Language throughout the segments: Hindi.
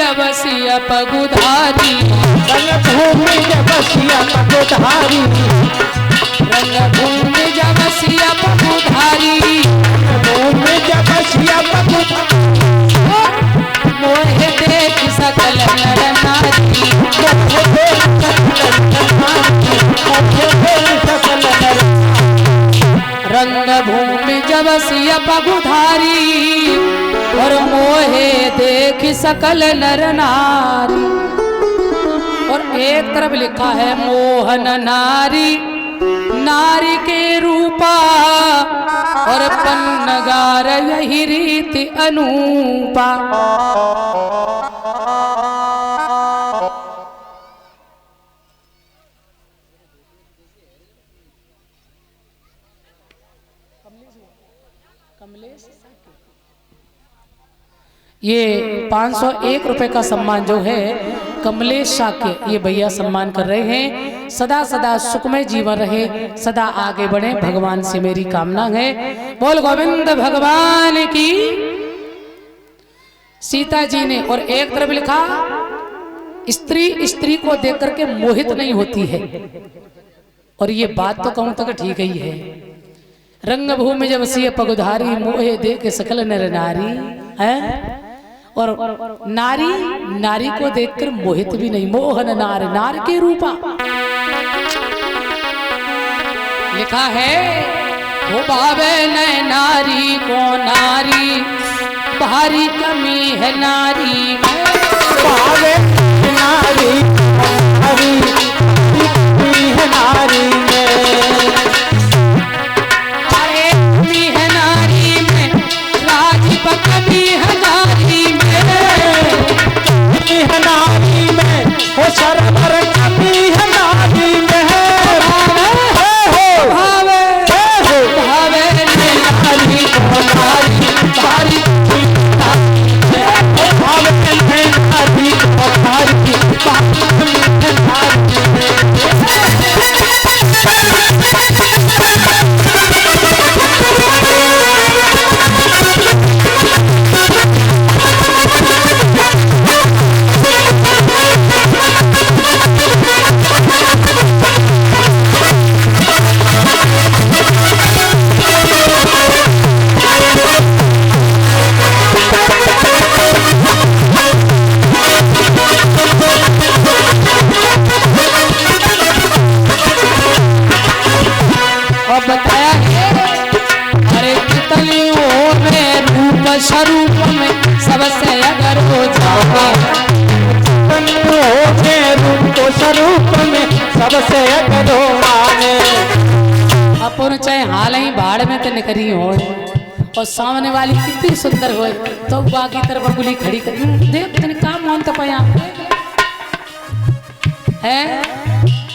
जब सिया पगुधारी, रंगभूमि जब सिया पगुधारी, रंगभूमि जब सिया पगुधारी, रंगभूमि जब सिया पगुधारी, मोहे देख सकल नर नारी, रंगभूमि जब सिया पगुधारी और मोहे देख सकल नर नारी। और एक तरफ लिखा है मोहन नारी, नारी के रूपा और पन्नगार यही रीति अनूपा। ये 501 रुपए का सम्मान जो है कमलेश शाह के ये भैया सम्मान कर रहे हैं। सदा सदा सुखमय जीवन रहे, सदा आगे बढ़े, भगवान से मेरी कामना है। बोल गोविंद भगवान की। सीता जी ने और एक तरफ लिखा स्त्री स्त्री को देख करके मोहित नहीं होती है। और ये बात तो कहूं तक ठीक ही है। रंगभूमि जब सिय पगुधारी, मोहे देख सकल नर नारी है। और नारी नारी को देखकर मोहित भी नहीं, मोहन नार नार के रूपा। लिखा है वो भावे न नारी को नारी, भारी कमी है नारी में, भावे नारी हरी कमी है नारी में, अरे कमी है नारी में, राजीव कमी है नारी में, कमी है नारी में, हो सरवर कमी है नारी में, भावे भावे नारी को नारी, भारी बताया है। अरे कितनी हो में रूप स्वरूप में सबसे अगर हो जाए, रूप स्वरूप में सबसे अगर हो माने, अपन चाहे हाल ही भाड़ में तो निकली हो और सामने वाली कितनी सुंदर हो तो बाकी तरफ अंगुली खड़ी कर देख तने काम मानता पाया है।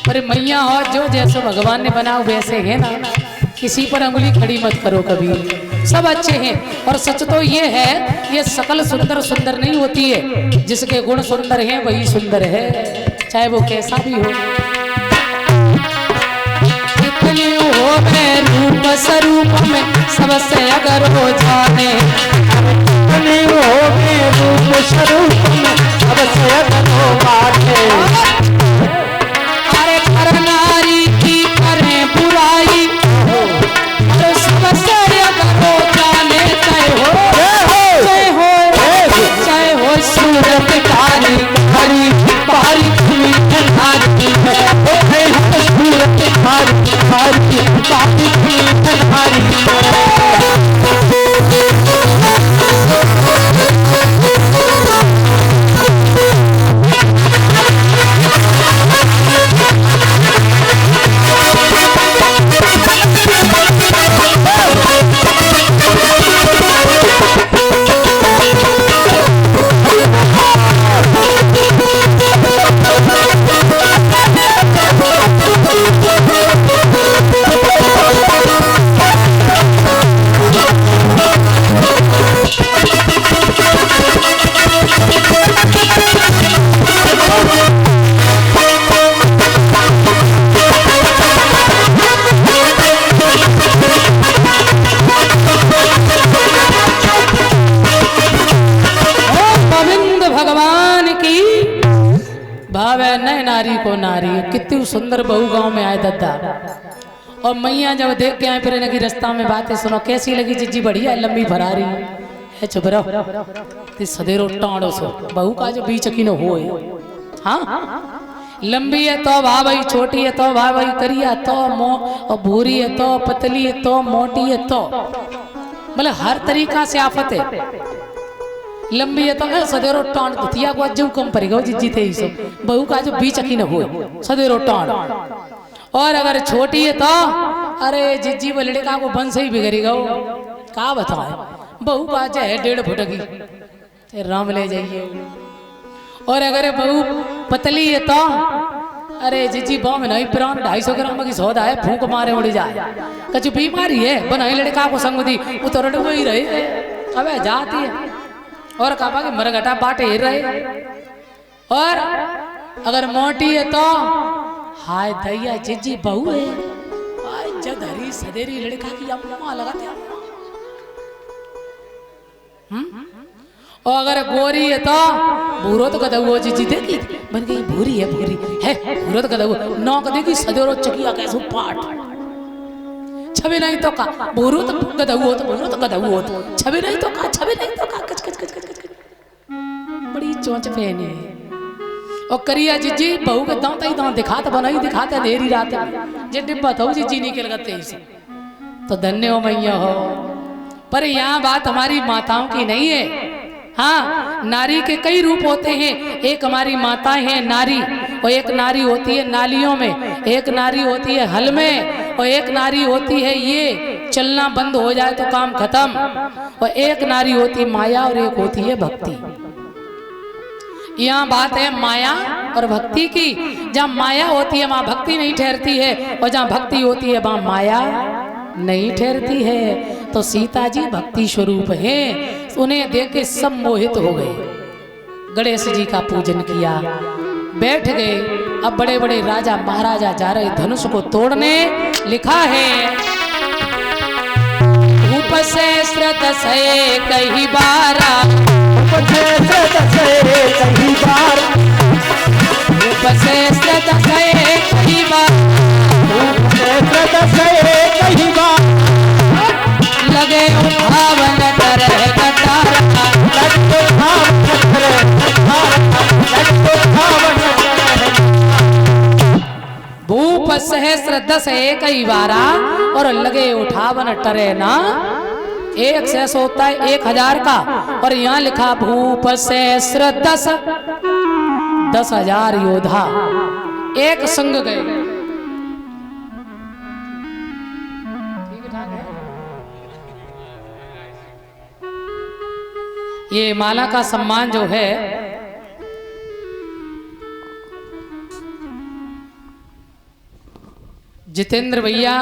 पर मैया हो जो जैसे भगवान ने बनाओ वैसे है ना, किसी पर अंगुली खड़ी मत करो कभी। सब अच्छे हैं और सच तो ये है ये सकल सुंदर सुंदर नहीं होती है, जिसके गुण सुंदर हैं वही सुंदर है, चाहे वो कैसा भी हो। कितनी हो में रूप स्वरूप में सबसे अगर हो जाने, कितनी हो में रूप स्वरूप में सबसे अगर हो माने, नारी की करें बुराई और सबसे अगर हो जाने, चाहे हो सूरत कारी हरी बारी नारी सूरत हरी हरी बारी भगवान की भावे नए नारी को नारी। कितनी सुंदर बहू गांव में आए दद्दा। और मैया जब देख के आए फिर इनकी रास्ता में बातें सुनो, कैसी लगी जीजी? बढ़िया लंबी फरारी है। चुप रहो, ती सदेरो टाणो सो बहू का जो बीच की न हो। हाँ लंबी है तो वाह भाई, छोटी है तो वाह भाई, करिया तो मो, और भूरी है तो, पतली है तो, मोटी है तो, मतलब हर तरीका से आफत है। लंबी है तो सदेरो टाण दुतिया को जो कम पड़ेगा जीजी थे ही सब। बहू का जो बीच की न हो सदेरो टाण। और अगर छोटी है तो अरे जिज्जी वो लड़का को बन से ही बिगड़ेगा। का बताए बहू का जो है 1.5 फुट की राम ले जाइए। और अगर बहू पतली है तो अरे जिज्जी बाव में नहीं प्राण 250 ग्राम की सौदा है, फूंक मारे उड़ जाए। कछु बीमारी है बनाई लड़का को संग दी उतर ही रहे। अब जाती है और कहा कि मरगटा बाटे ही रहे। और अगर मोटी है तो हाय दैया जिज्जी बहू है, हाय जधरी सदेरी लड़का की अम्मा लगाते अम्मा। और अगर गोरी है तो भूरो तो कदऊ जीजी देखी बन गई भूरी है, भूरी है भूरो तो कदऊ नौक देखी सदेरो चकिया कैसो पाट। छवि नहीं तो का भूरो तो कदऊ हो, तो भूरो तो कदऊ हो, छवि नहीं तो का, छवि नहीं तो का, कच कच कच कच कच बड़ी चोंच पहने। और करिया जीजी बहू के दांत ही दांत दिखाते बनाई दिखाते देरी रात जे डिब्बा था जीजी निकल गए तेईस। तो धन्य हो मैया हो। पर यहाँ बात हमारी माताओं की नहीं है। हाँ नारी के कई रूप होते हैं। एक हमारी माताएं हैं नारी, और एक नारी होती है नालियों में, एक नारी होती है हल में, और एक नारी होती है ये चलना बंद हो जाए तो काम खत्म, और एक नारी होती है माया और एक होती है भक्ति। यहाँ बात है माया और भक्ति की। जहाँ माया होती है वहाँ भक्ति नहीं ठहरती है, और जहाँ भक्ति होती है वहाँ माया नहीं ठहरती है। तो सीता जी भक्ति स्वरूप हैं, उन्हें देख के सब मोहित हो गए। गणेश जी का पूजन किया, बैठ गए। अब बड़े बड़े राजा महाराजा जा रहे धनुष को तोड़ने। लिखा है धूप से श्रद्ध से कई बारा, धूप से श्रद्ध से कई बार, धूप से श्रद्ध से कई बार, धूप से श्रद्ध से कई बार, लगे उठावन करे कटारा, लगे उठावन करे कटारा, लगे उठावन करे। भूप सहस्र 10 कई बारा और लगे उठावन टरे ना। 1 सहस्र होता है 1000 का, और यहाँ लिखा भूप सहस्र 10,000 योद्धा एक संग गए। ये माला का सम्मान जो है जितेंद्र भैया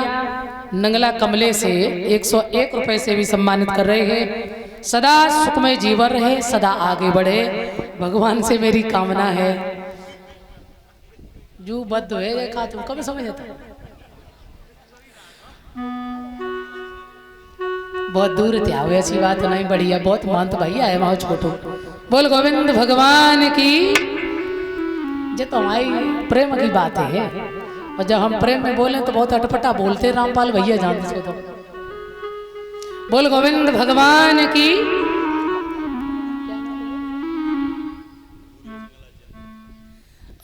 नंगला कमले से 101 रुपए से भी सम्मानित कर रहे हैं। सदा सुखमय जीवन रहे, सदा आगे बढ़े, भगवान से मेरी कामना है। जो बद्ध है देखा तुम कब समझ आता। बहुत दूर थे आओ, ऐसी बात नहीं, बढ़िया बहुत महंत भैया है वहां छोटो। बोल गोविंद भगवान की। ये तो हमारी प्रेम की बात है, और जब हम प्रेम में बोले तो बहुत अटपटा बोलते रामपाल भैया जानते हो। तो बोल गोविंद भगवान की।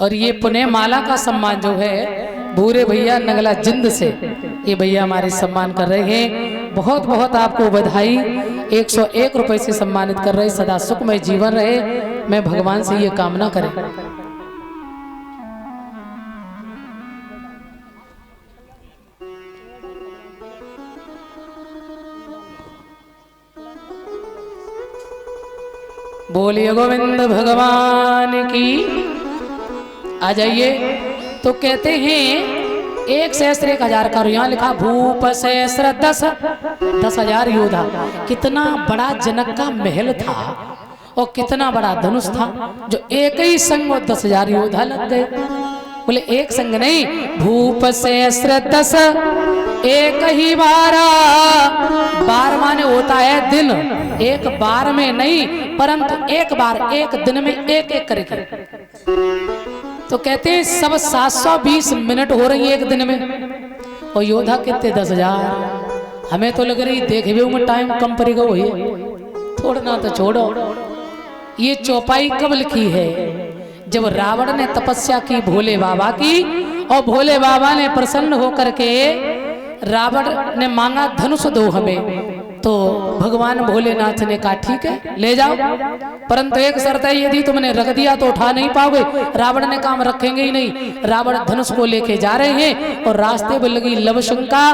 और ये पुण्य माला का सम्मान जो है भूरे भैया नगला जिंद से ये भैया हमारे सम्मान कर रहे हैं। बहुत बहुत आपको बधाई। 101 रुपए से सम्मानित कर रहे। सदा सुखमय जीवन रहे, मैं भगवान से ये कामना करें। बोलिए गोविंद भगवान की। आ जाइए। तो कहते हैं 1 सहस्र 1000 का, यहाँ लिखा भूप सहस्र 10,000 योद्धा। कितना बड़ा जनक का महल था और कितना बड़ा धनुष था, जो एक ही संग 10,000 योद्धा लग गए। बोले एक संग नहीं, भूप सहस्र दस एक ही बारा। बार माने होता है दिन, एक बार में नहीं परंतु एक बार, एक दिन में एक एक करके। तो कहते हैं सब 720 मिनट हो रही है एक दिन में, और योद्धा कितने 10,000। हमें तो लग रही देखे भी टाइम कम पड़ेगा, वही थोड़ा ना तो छोड़ो। ये चौपाई कब लिखी है? जब रावण ने तपस्या की भोले बाबा की, और भोले बाबा ने प्रसन्न होकर के रावण ने मांगा धनुष दो हमें, तो भगवान भोलेनाथ ने कहा ठीक है ले जाओ, परंतु एक शर्त है, यदि तुमने रख दिया तो उठा नहीं पाओगे। रावण ने काम रखेंगे ही नहीं। रावण धनुष को लेके जा रहे हैं और रास्ते में लगी लवशंका,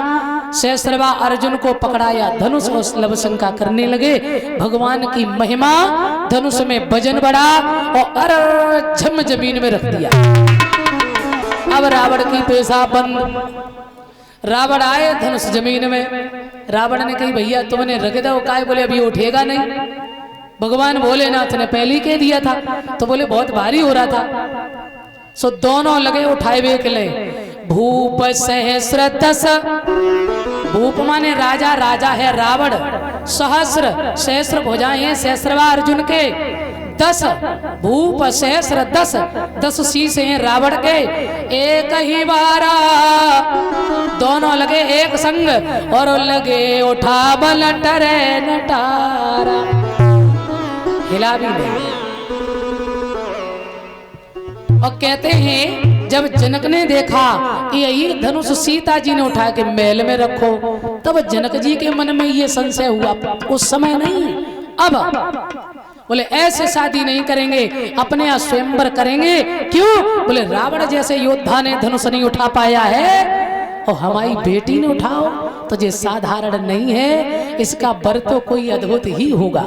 सहस्रवा अर्जुन को पकड़ाया धनुष और लवशंका करने लगे। भगवान की महिमा, धनुष में वजन बढ़ा और झम जमीन में रख दिया। अब रावण की पेशा बंद। रावण आए धनुष जमीन में, रावण ने कही भैया तुमने रख दो, काय? बोले अभी उठेगा नहीं। भगवान भोलेनाथ ने पहले ही कह दिया था, तो बोले बहुत भारी हो रहा था। सो दोनों लगे उठाए हुए के ले। भूप सहस्र दस, भूप माने राजा, राजा है रावण। सहस्र, सहस्र भुजाएं हैं सहस्रवा अर्जुन के। 10 भूप सहस्र 10, 10 शीश हैं रावण के। एक ही बारा, दोनों लगे एक संग और लगे उठा बल टरे नटारा। हिला भी नहीं। और कहते हैं जब जनक ने देखा यही धनुष सीता जी ने उठा के महल में रखो, तब जनक जी के मन में ये संशय हुआ। उस समय नहीं, अब बोले ऐसे शादी नहीं करेंगे, अपने यहाँ स्वयंवर करेंगे। क्यों? बोले रावण जैसे योद्धा ने धनुष नहीं उठा पाया है, और हमारी बेटी ने उठाओ तो ये साधारण नहीं है, इसका वर तो कोई अद्भुत ही होगा।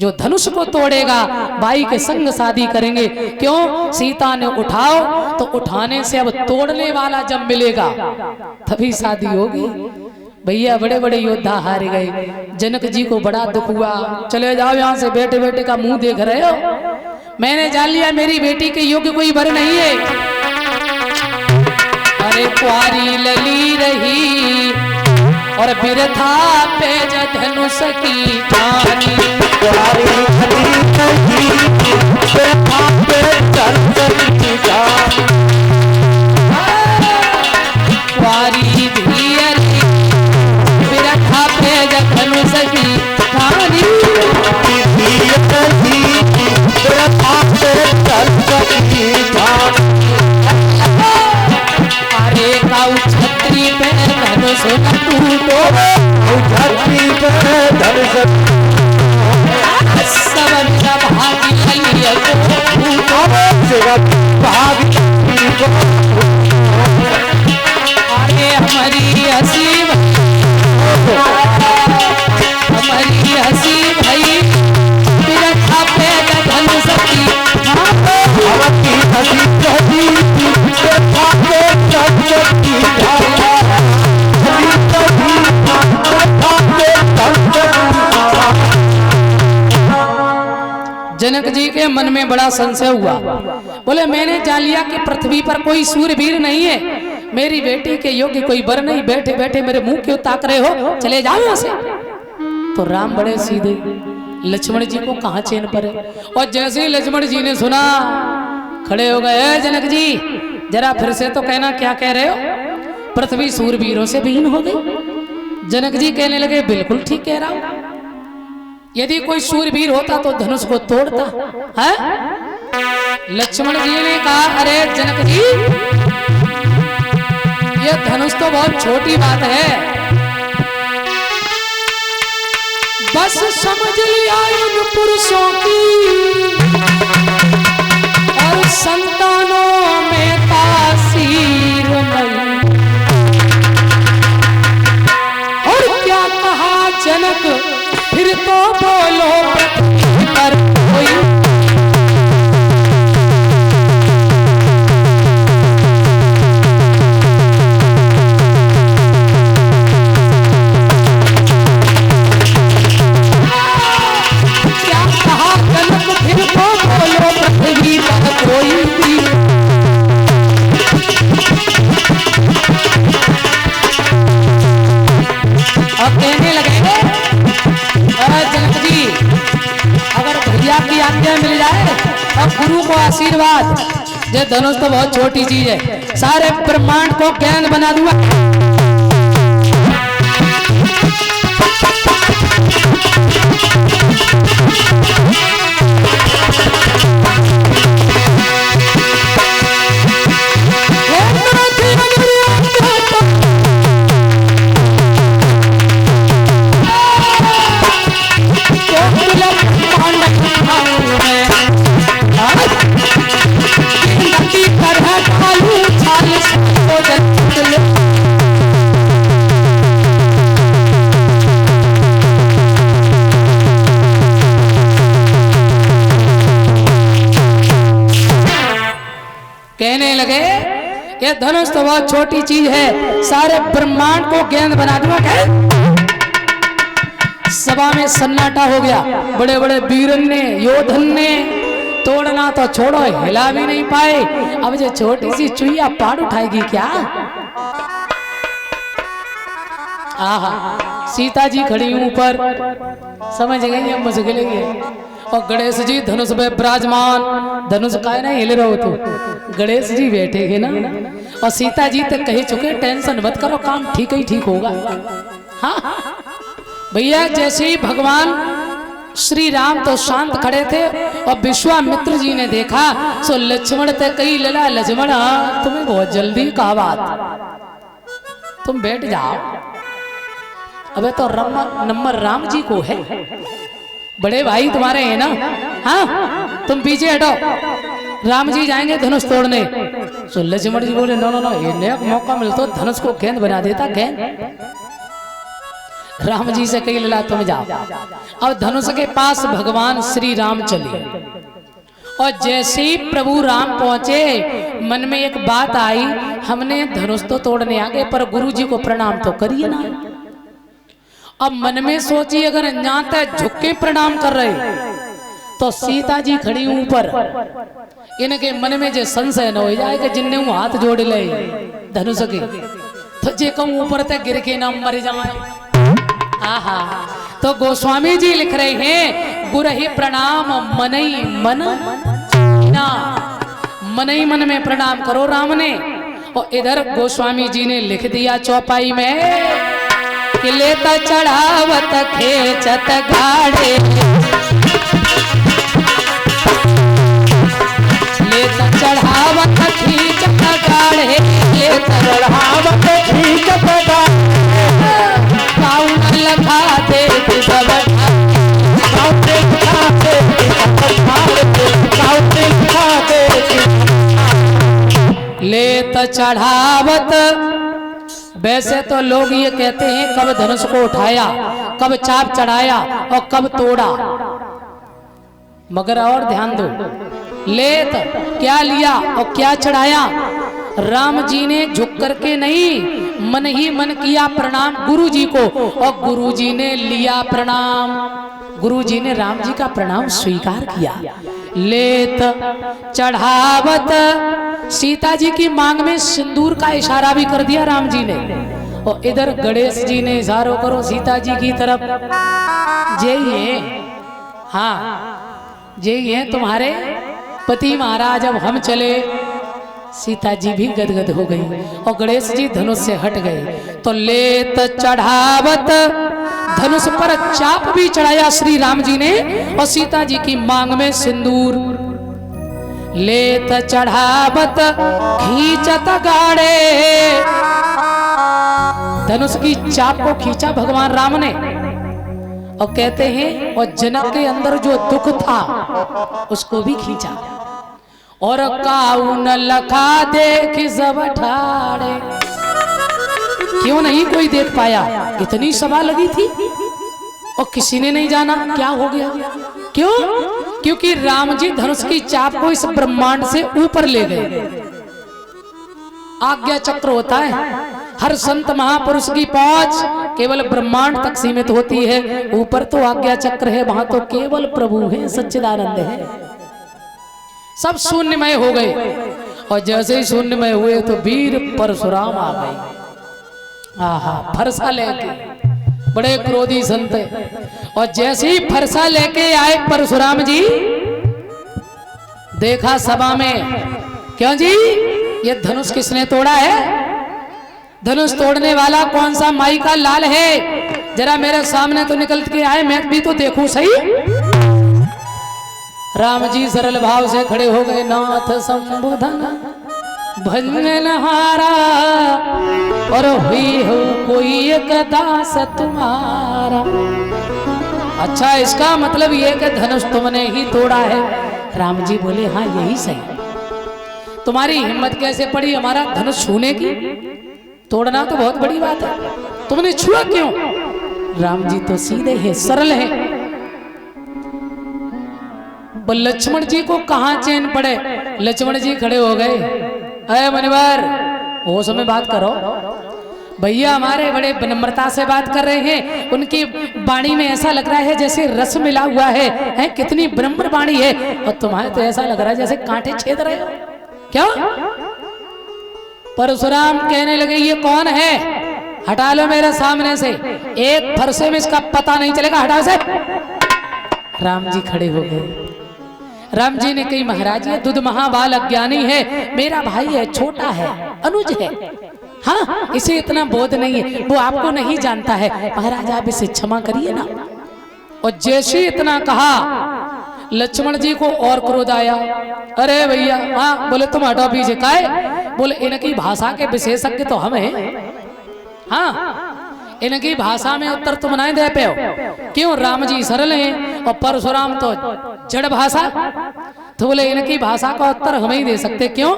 जो धनुष को तोड़ेगा भाई के संग शादी करेंगे। क्यों? सीता ने उठाओ तो उठाने से अब तोड़ने वाला जब मिलेगा तभी शादी होगी। भैया बड़े बड़े योद्धा हार गए। जनक जी को बड़ा दुख हुआ। चले जाओ यहाँ से, बेटे बेटे का मुंह देख रहे हो। मैंने जान लिया मेरी बेटी के योग्य कोई वर नहीं है। अरे कुआरी लली रही और बिरथा पे धनुष की ठानी। कुआरी लली रही बिरथा पे धनुष की ठानी। कुआरी धीर बिरथा पे धनुष की ठानी। बिरथा पे धनुष की ठानी। अरे काऊ छतरी पे धनुष न टूटो, छतरी पे धनुष सब भागी ललिया को भागी। अरे हमारी हसी भाई बिरथा पे धनुष की हमारी हसी भाई बिरथा पे धनुष की जनक जी के मन में बड़ा संशय हुआ। बोले मैंने जान लिया कि पृथ्वी पर कोई सूरवीर नहीं है, मेरी बेटी के योग्य कोई वर नहीं। बैठे बैठे मेरे मुंह क्यों ताक रहे हो, चले जाओ यहाँ से। तो राम बड़े सीधे, लक्ष्मण जी को कहाँ चैन पर है। और जैसे ही लक्ष्मण जी ने सुना खड़े हो गए। जनक जी जरा फिर से तो कहना, क्या कह रहे हो? पृथ्वी सूरवीरों से विहीन हो गई। जनक जी कहने लगे बिल्कुल ठीक कह रहा हूं। यदि कोई सूरवीर होता तो धनुष को तोड़ता है। लक्ष्मण जी ने कहा अरे जनक जी ये धनुष तो बहुत छोटी बात है, बस समझ लिया इन पुरुषों की और संतानों में तासीर नहीं। और क्या कहा जनक, फिर तो बोलो पर कोई। क्या कहा जनक, को आशीर्वाद। ये धनुष तो बहुत छोटी चीज है, सारे ब्रह्मांड को ज्ञान बना दूंगा। कहने लगे ये धनुष तो बहुत छोटी चीज है, सारे ब्रह्मांड को गेंद बना दूंगा। सभा में सन्नाटा हो गया। बड़े बड़े वीरन ने, योधन ने तोड़ना तो छोड़ो, हिला भी नहीं पाए। अब जो छोटी सी चुईया पाड़ उठाएगी क्या? आहा, सीता जी खड़ी ऊपर, समझ गई हम मुझे। और गणेश जी धनुष पे विराजमान, धनुष का ना हिल रहे हो तो गणेश जी बैठेगे ना। और सीता जी तक कह चुके टेंशन मत करो, काम ठीक ही ठीक होगा। हाँ भैया, जैसे ही भगवान श्री राम तो शांत खड़े थे और विश्वामित्र जी ने देखा सो लक्ष्मण ते कई लला, लक्ष्मण तुम्हें बहुत जल्दी कहा बात, तुम बैठ जाओ। अबे तो नंबर राम जी को है, बड़े भाई तुम्हारे हैं ना। हाँ तुम पीछे हटो, राम जी जाएंगे धनुष तोड़ने। तो लक्ष्मण जी बोले नो नो नो, ये नया मौका मिलता धनुष को गेंद बना देता गेंद। राम जी से कही लला तुम जाओ। अब धनुष के पास भगवान श्री राम चले और जैसे ही प्रभु राम पहुंचे मन में एक बात आई, हमने धनुष तो तोड़ने आ गए पर गुरु जी को प्रणाम तो करिए ना। अब मन में सोची अगर अज्ञात झुक के प्रणाम कर रहे तो सीता जी खड़ी ऊपर, इनके मन में जो संशय न हो जाए कि जिनने वो हाथ जोड़ ले धनुष के तो जे कहूं ऊपर तक गिर के ना मर जाए। आहा, तो गोस्वामी जी लिख रहे हैं गुरहि प्रणाम मनई मन ना, मनई मन में प्रणाम करो राम ने। और इधर गोस्वामी जी ने लिख दिया चौपाई में कि लेता चढ़ावत खेचत गाड़े, लेता चढ़ावत खींचत गाड़े, लेता चढ़ावत खींचत गाड़े, काउन लगा दे सब लेता चढ़ावत। वैसे तो लोग ये कहते हैं कब धनुष को उठाया, कब चाप चढ़ाया और कब तोड़ा, मगर और ध्यान दो, लेत क्या लिया और क्या चढ़ाया। राम जी ने झुक करके नहीं, मन ही मन किया प्रणाम गुरु जी को और गुरु जी ने लिया प्रणाम। गुरु जी ने राम जी का प्रणाम स्वीकार किया। लेत चढ़ावत, सीता जी की मांग में सिंदूर का इशारा भी कर दिया राम जी ने। और इधर गणेश जी ने इशारा करो सीता जी की तरफ, जय है, हाँ जय है तुम्हारे पति महाराज। अब हम चले, सीता जी भी गदगद हो गई और गणेश जी धनुष से हट गए। तो लेत चढ़ावत, धनुष पर चाप भी चढ़ाया श्री राम जी ने और सीता जी की मांग में सिंदूर। लेत चढ़ावत खींचत गाड़े, धनुष की चाप को खींचा भगवान राम ने। और कहते हैं और जनक के अंदर जो दुख था उसको भी खींचा। और काउन लखा देख सब ठाड़े, क्यों नहीं कोई देख पाया, इतनी सभा लगी थी और किसी ने नहीं जाना क्या हो गया। क्यों? क्योंकि राम जी धनुष की चाप को इस ब्रह्मांड से ऊपर ले गए। आज्ञा चक्र होता है, हर संत महापुरुष की पहुंच केवल ब्रह्मांड तक सीमित होती है, ऊपर तो आज्ञा चक्र है, वहां तो केवल प्रभु है, सच्चिदानंद है। सब शून्यमय हो गए और जैसे ही शून्यमय हुए तो वीर परशुराम आ गए। आहा, फरसा लेके, बड़े क्रोधी संत। और जैसे ही फरसा लेके आए परशुराम जी, देखा सभा में, क्यों जी ये धनुष किसने तोड़ा है? धनुष तोड़ने वाला कौन सा माई का लाल है? जरा मेरे सामने तो निकल के आए, मैं भी तो देखूं सही। राम जी सरल भाव से खड़े हो गए। नाथ संबोधन भंजनहारा और हुई हो कोई एक दास तुम्हारा। अच्छा, इसका मतलब ये कि धनुष तुमने ही तोड़ा है? राम जी बोले हाँ यही सही। तुम्हारी हिम्मत कैसे पड़ी हमारा धनुष छूने की? तोड़ना तो बहुत बड़ी बात है, तुमने छुआ क्यों? राम जी तो सीधे हैं, सरल हैं। लक्ष्मण जी को कहां चैन पड़े? लक्ष्मण जी खड़े हो गए। अरे मुनिवर, होश में बात करो। भैया हमारे बड़े विनम्रता से बात कर रहे हैं, उनकी वाणी में ऐसा लग रहा है जैसे रस मिला हुआ है, कितनी विनम्र वाणी है। और तुम्हारे तो ऐसा लग रहा है जैसे कांटे छेद रहे हो। क्या? परशुराम कहने लगे ये कौन है? हटा लो मेरे सामने से, एक फरसे में इसका पता नहीं चलेगा, हटाओ से। राम जी खड़े हो गए। राम जी ने कही महाराज ये दुध महाबाल अज्ञानी है, मेरा भाई है, छोटा है, अनुज है, हाँ इसे इतना बोध नहीं है, वो आपको नहीं जानता है, महाराज आप इसे क्षमा करिए ना। और जैसे इतना कहा लक्ष्मण जी को और क्रोध आया। अरे भैया, हाँ बोले तुम हटो पीछे। काहे? बोले इनकी भाषा के विशेषज्ञ तो हम हैं, हाँ इनकी भाषा में उत्तर तुम नहीं दे पे हो। क्यों? राम जी सरल हैं और परशुराम तो जड़ भाषा। तो बोले इनकी भाषा का उत्तर हम ही दे सकते। क्यों?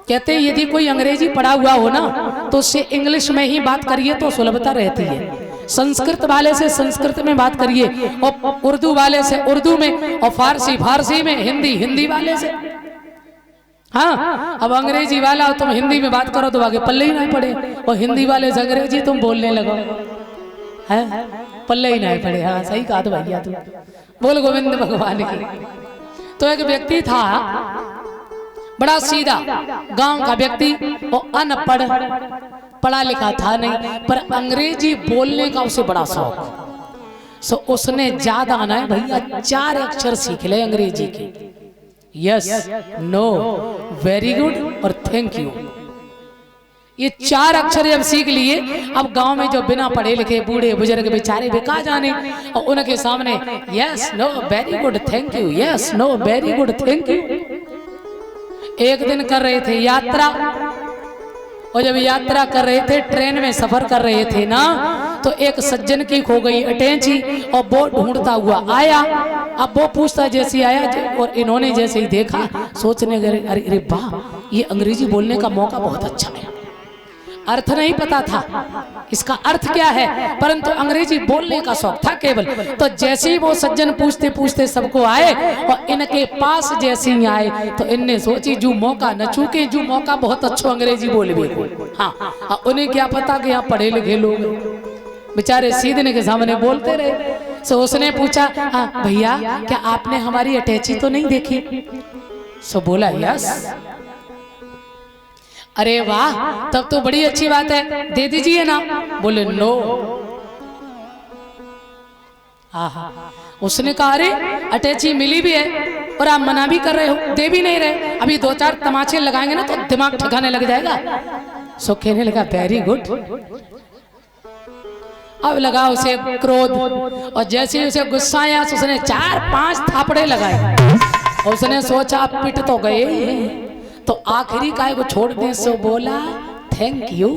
कहते यदि कोई अंग्रेजी पढ़ा हुआ हो ना तो उससे इंग्लिश में ही बात करिए तो सुलभता रहती है। संस्कृत वाले से संस्कृत में बात करिए, और उर्दू वाले से उर्दू में, और फारसी में, हिंदी वाले से। हाँ, अब अंग्रेजी वाला तुम हिंदी में बात करो तो आगे पल्ले ही नहीं पड़े, और हिंदी वाले से अंग्रेजी तुम बोलने लगो, है पल्ले ही नहीं पड़े। हाँ सही कहा तो भैया तू, बोल गोविंद भगवान की। तो एक व्यक्ति था बड़ा सीधा गांव का व्यक्ति, वो अनपढ़, पढ़ा लिखा था नहीं, पर अंग्रेजी बोलने का उसे बड़ा शौक। सो उसने ज्यादा आना है भैया 4 अक्षर सीख ले अंग्रेजी के, यस, नो, वेरी गुड और थैंक यू। ये 4 अक्षर जब सीख लिए, अब गांव में जो बिना पढ़े लिखे बूढ़े बुजुर्ग बेचारे वे कहाँ जाने, और उनके सामने yes know very good thank you, yes know very good thank you. एक दिन कर रहे थे यात्रा, और जब यात्रा कर रहे थे, ट्रेन में सफर कर रहे थे ना, तो एक सज्जन की खो गई अटैची, और वो ढूंढता हुआ आया। अब वो पूछता जैसे आया, और इन्होंने जैसे ही देखा सोचने लगे अरे अरे वाह, ये अंग्रेजी बोलने का मौका बहुत अच्छा है। अर्थ नहीं पता था इसका अर्थ क्या है, परंतु अंग्रेजी बोलने का शौक था केवल। तो जैसे ही वो सज्जन पूछते पूछते सबको आए, और इनके पास जैसे ही आए, तो इनने सोची जो मौका न चूके, जो मौका बहुत अच्छा अंग्रेजी बोल भी। हाँ, उन्हें क्या पता कि यहाँ पढ़े लिखे लोग बेचारे सीधे के सामने बोलते रहे। सो उसने पूछा हाँ भैया क्या आपने हमारी अटैची तो नहीं देखी? सो बोला यस। अरे वाह, तब तो बड़ी अच्छी बात है, दे दीजिए ना। बोले नो। आहा, उसने कहा अरे अटैची मिली भी है और आप मना भी कर रहे हो, दे भी नहीं रहे, अभी 2-4 तमाचे लगाएंगे ना तो दिमाग ठिकाने लग जाएगा। सो कहने लगा वेरी गुड। अब लगा उसे क्रोध, और जैसे उसे गुस्सा आया तो उसने 4-5 थापड़े लगाए। और उसने सोचा आप पिट तो गए ही हैं, तो आखिरी काय को छोड़ दे। सो बोला थैंक यू।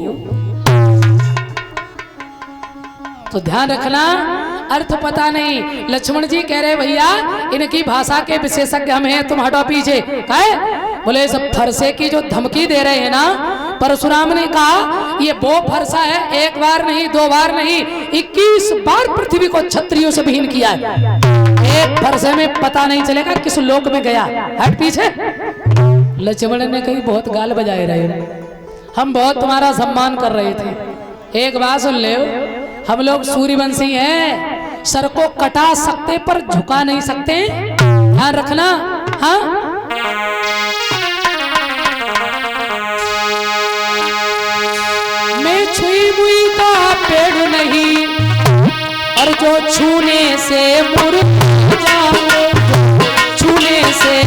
तो ध्यान रखना, अर्थ पता नहीं। लक्ष्मण जी कह रहे भैया इनकी भाषा के विशेषज्ञ हम हैं, तुम हटो पीछे। काहे? बोले सब फरसे की जो धमकी दे रहे हैं ना, परशुराम ने कहा ये वो फरसा है, 1 बार नहीं 2 बार नहीं 21 बार पृथ्वी को क्षत्रियों से विहीन किया है। एक फरसे में पता नहीं चलेगा किस लोक में गया। हट पीछे। लक्ष्मण ने कही बहुत गाल बजाए रहे, हम बहुत तुम्हारा सम्मान कर रहे थे। एक बात सुन ले, हम लोग सूर्यवंशी हैं, सर को कटा सकते पर झुका नहीं सकते, ध्यान रखना। हाँ, मैं छुई मुई का पेड़ नहीं, और जो छूने से मुर्दा जाए, छूने से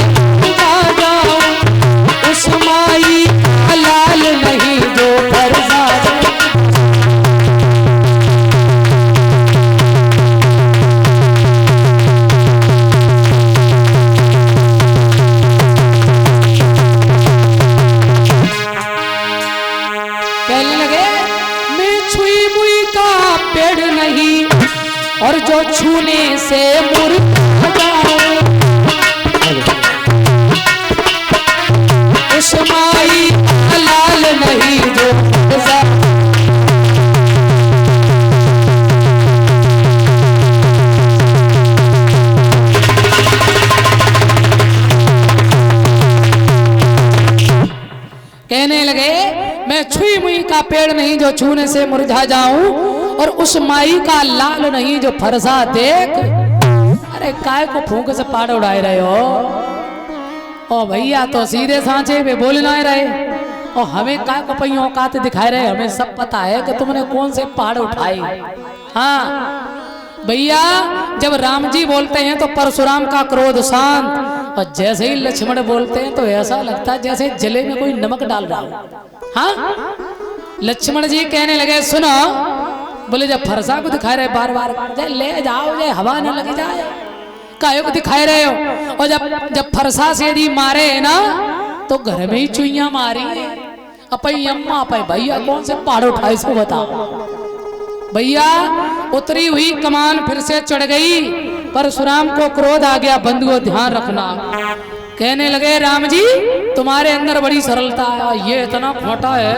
कहने लगे मैं छुई मुई का पेड़ नहीं जो छूने से मुरझा जाऊं, और उस माई का लाल नहीं जो फरसा देख। अरे काय को फूंक से पाड़ उड़ाए रहे हो? ओ भैया तो सीधे सांचे पे बोलना ही रहे, और हमें काय को पई औकात दिखाए रहे। हमें सब पता है कि तुमने कौन से पहाड़ उठाए। हाँ भैया, जब राम जी बोलते हैं तो परशुराम का क्रोध शांत, और जैसे ही लक्ष्मण बोलते हैं तो ऐसा लगता है जैसे जले में कोई नमक डाल रहा हो। हाँ, लक्ष्मण जी कहने लगे सुनो, बोले जब फरसा को दिखा रहे बार बार, जय ले जाओ, जय हवा न लग जाए, काहे को दिखाए रहे हो? और जब फरसा से यदि मारे है ना तो घर में ही चुईया मारी। अपई अम्मा अपई भैया कौन से पहाड़ उठाए इसको बताओ। भैया उतरी हुई कमान फिर से चढ़ गई, परशुराम को क्रोध आ गया। बंधुओं ध्यान रखना, कहने लगे राम जी तुम्हारे अंदर बड़ी सरलता है, ये इतना खोटा है,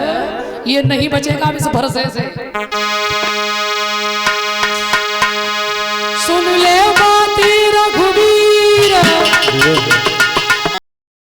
ये नहीं बचेगा इस भरसे से। सुन ले बाती रघुवीर